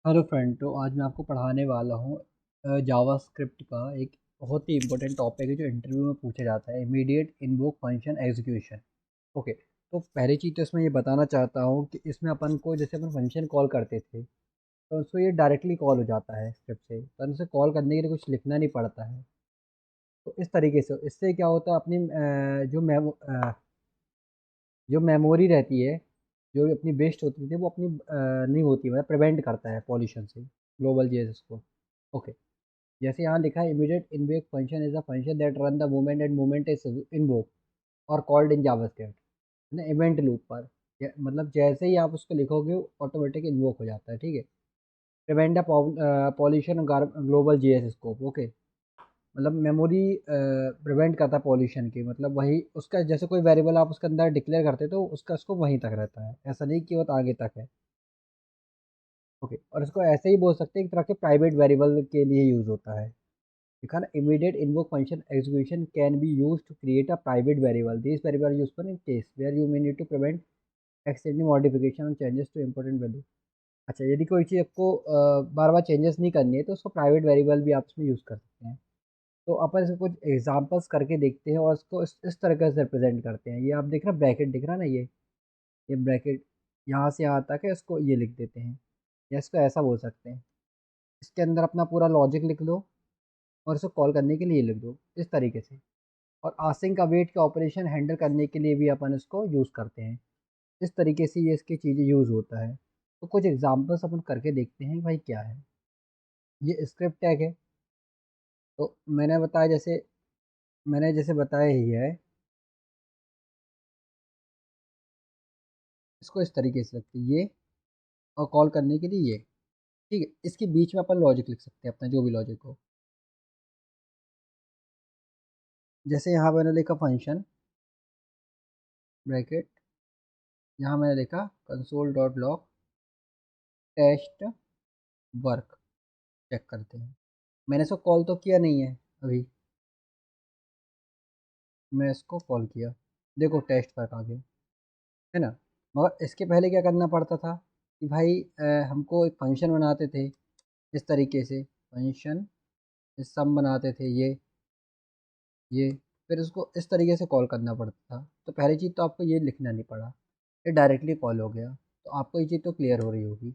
Hello friend. तो आज मैं आपको पढ़ाने वाला हूँ जावास्क्रिप्ट का एक बहुत ही इंपॉर्टेंट टॉपिक है जो इंटरव्यू में पूछा जाता है, immediate invoke function execution. Okay, तो पहली चीज़ तो इसमें ये बताना चाहता हूँ कि इसमें अपन को जैसे अपन फंक्शन कॉल करते थे तो उसको ये डायरेक्टली कॉल हो जाता है स्क्रिप्ट से, तो उसे कॉल करने के लिए कुछ लिखना नहीं पड़ता है। तो इस तरीके से इससे क्या होता है, अपनी जो मेमोरी रहती है, जो अपनी वेस्ट होती थी वो अपनी नहीं होती, मतलब प्रिवेंट करता है पॉल्यूशन से, ग्लोबल जेएस को। ओके, जैसे यहाँ लिखा है, immediate invoke function is a function that run the moment end moment is invoke और कॉल्ड इन जावास्क्रिप्ट ना इवेंट लूप पर। मतलब जैसे ही आप उसको लिखोगे ऑटोमेटिक इन्वोक हो जाता है। ठीक है, prevent the pollution global GS scope. Okay, मतलब मेमोरी प्रिवेंट करता है पॉल्यूशन की, मतलब वही उसका जैसे कोई वेरिएबल आप उसके अंदर डिक्लेयर करते तो उसका स्कोप वहीं तक रहता है, ऐसा नहीं कि वो तो आगे तक है। ओके, और इसको ऐसे ही बोल सकते हैं, एक तरह के प्राइवेट वेरिएबल के लिए यूज होता है। लिखा ना, immediate invoke function execution can be used to create a private variable. These variables are useful in case where you may need to prevent accidentally modification or changes to important value. अच्छा, यदि कोई चीज़ आपको बार बार changes नहीं करनी है तो उसको private variable भी आप इसमें यूज़ कर सकते हैं। तो अपन इसको कुछ एग्जांपल्स करके देखते हैं और इसको इस तरीके से रिप्रेजेंट करते हैं। ये आप देख रहे हैं, ब्रैकेट दिख रहा है ना, ये ब्रैकेट यहाँ से यहाँ तक है, इसको ये लिख देते हैं या इसको ऐसा बोल सकते हैं। इसके अंदर अपना पूरा लॉजिक लिख लो और इसको कॉल करने के लिए लिख दो इस तरीके से। और आसिंक अवेट के ऑपरेशन हैंडल करने के लिए भी अपन इसको यूज़ करते हैं। इस तरीके से ये इसकी चीज़ें यूज़ होता है। तो कुछ एग्जांपल्स अपन करके देखते हैं भाई क्या है। ये स्क्रिप्ट टैग है, तो मैंने जैसे बताया ही है, इसको इस तरीके से रखते हैं ये, और कॉल करने के लिए ये। ठीक है, इसके बीच में अपन लॉजिक लिख सकते हैं अपना जो भी लॉजिक हो। जैसे यहाँ मैंने लिखा फंक्शन ब्रैकेट, यहाँ मैंने लिखा console dot log test work. Check करते हैं, मैंने इसको कॉल तो किया नहीं है अभी, मैं इसको कॉल किया, देखो टेस्ट वर्क आ गया, है ना। मगर इसके पहले क्या करना पड़ता था कि भाई हमको एक फंक्शन बनाते थे इस तरीके से, फंक्शन सम बनाते थे ये फिर उसको इस तरीके से कॉल करना पड़ता था। तो पहली चीज़ तो आपको ये लिखना नहीं पड़ा, ये डायरेक्टली कॉल हो गया। तो आपको ये चीज़ तो क्लियर हो रही होगी।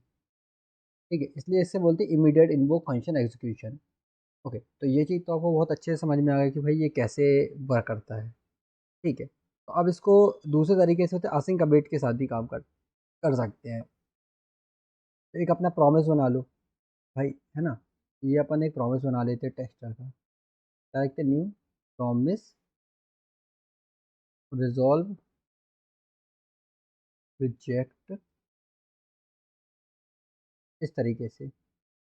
ठीक है, इसलिए इससे बोलते हैं immediate invoke function execution. Okay, तो ये चीज़ तो आपको बहुत अच्छे से समझ में आ गया कि भाई ये कैसे वर्क करता है। ठीक है, तो अब इसको दूसरे तरीके से होते असिंक अवेट के साथ भी काम कर सकते हैं। तो एक अपना प्रॉमिस बना लो भाई, है ना। ये अपन एक प्रॉमिस बना लेते हैं टेस्टर का। क्या लिखते हैं, न्यू प्रॉमिस रिजॉल्व रिजेक्ट, इस तरीके से।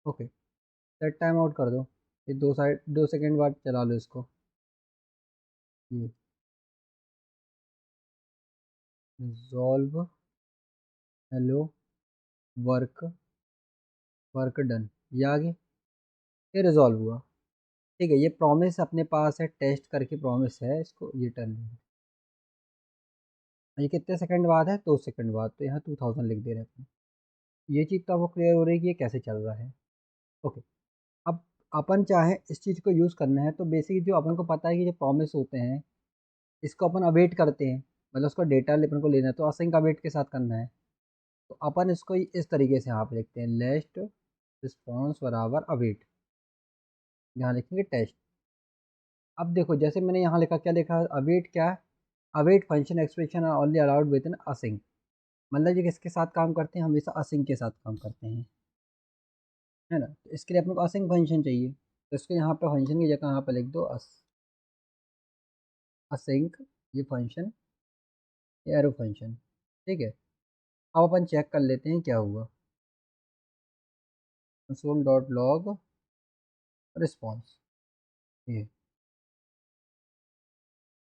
ओके, सेट टाइम आउट कर दो, ये 2 सेकंड बाद चला लो इसको। ये resolve hello work, work done, ये आगे, ये रिजॉल्व हुआ। ठीक है, ये प्रॉमिस अपने पास है, टेस्ट करके प्रॉमिस है, इसको ये टर्न। ये कितने सेकंड बाद है, 2 सेकंड बाद, तो यहाँ 2000 लिख दे रहे हैं। ये चीज़ तो आपको क्लियर हो रही है कि ये कैसे चल रहा है। ओके, अब अपन चाहे इस चीज़ को यूज़ करना है तो बेसिक जो अपन को पता है कि जो प्रॉमिस होते हैं इसको अपन अवेट करते हैं, मतलब उसका डेटा अपन को लेना है तो असिंक अवेट के साथ करना है। तो अपन इसको इस तरीके से यहाँ पे लिखते हैं, लेस्ट रिस्पॉन्स बराबर अवेट, यहाँ लिखेंगे टेस्ट। अब देखो जैसे मैंने यहाँ लिखा, क्या लिखा, अवेट क्या है, await function expression are only allowed within async. मतलब ये किसके साथ काम करते हैं, हमेशा असिंक के साथ काम करते हैं, है ना। तो इसके लिए अपने को असिंक फंक्शन चाहिए, तो इसको यहाँ पे फंक्शन की जगह यहाँ पे लिख दो असिंक, ये फंक्शन, ये एरो फंक्शन। ठीक है, अब अपन चेक कर लेते हैं क्या हुआ, कंसोल डॉट लॉग रिस्पॉन्स, ये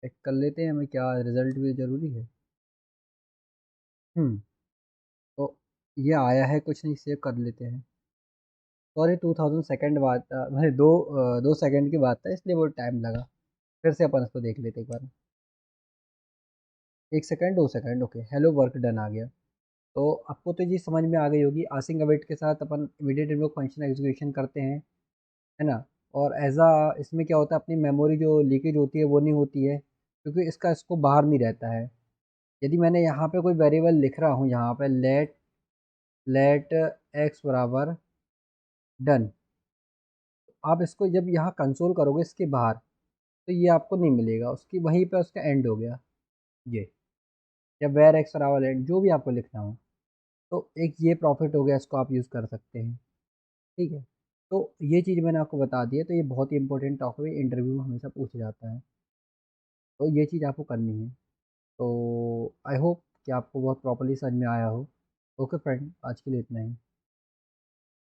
चेक कर लेते हैं हमें क्या रिजल्ट भी जरूरी है। हम्म, तो ये आया है, कुछ नहीं, सेव कर लेते हैं। सॉरी, 2000 सेकेंड बाद मैंने 2 सेकेंड की बात था इसलिए वो टाइम लगा। फिर से अपन इसको देख लेते एक बार, 1 second 2 second. Okay, hello work done आ गया। तो आपको तो ये समझ में आ गई होगी, आसिंग अवेट के साथ अपन इमीडिएट इन्वोक फंक्शन एग्जीक्यूशन करते हैं, है ना। और एज अ इसमें क्या होता है, अपनी मेमोरी जो लीकेज होती है वो नहीं होती है, क्योंकि इसका इसको बाहर नहीं रहता है। यदि मैंने यहाँ पे कोई वेरिएबल लिख रहा हूँ, यहाँ पे लेट एक्स बराबर डन, आप इसको जब यहाँ कंसोल करोगे इसके बाहर, तो ये आपको नहीं मिलेगा, उसकी वहीं पे उसका एंड हो गया ये, या वेर एक्स बराबर एंड, जो भी आपको लिखना हो। तो एक ये प्रॉफिट हो गया, इसको आप यूज़ कर सकते हैं। ठीक है, तो ये चीज़ मैंने आपको बता दी है, तो ये बहुत ही इंपॉर्टेंट टॉपिक है, इंटरव्यू में हमेशा पूछा जाता है, तो ये चीज़ आपको करनी है। तो आई होप कि आपको बहुत प्रॉपर्ली समझ में आया हो। ओके फ्रेंड, आज के लिए इतना ही।